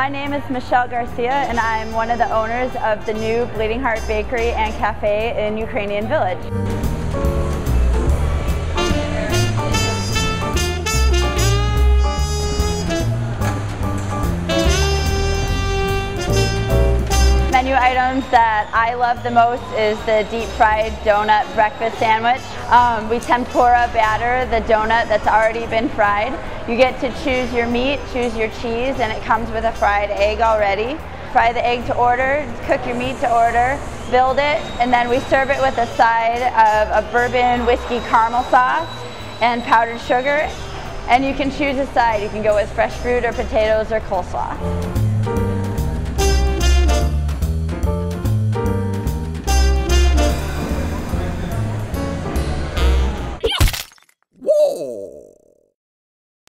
My name is Michelle Garcia and I'm one of the owners of the new Bleeding Heart Bakery and Cafe in Ukrainian Village. Menu items that I love the most is the deep fried donut breakfast sandwich. We tempura batter the donut that's already been fried. You get to choose your meat, choose your cheese, and it comes with a fried egg already. Fry the egg to order, cook your meat to order, build it, and then we serve it with a side of a bourbon whiskey caramel sauce and powdered sugar. And you can choose a side. You can go with fresh fruit or potatoes or coleslaw. Whoa!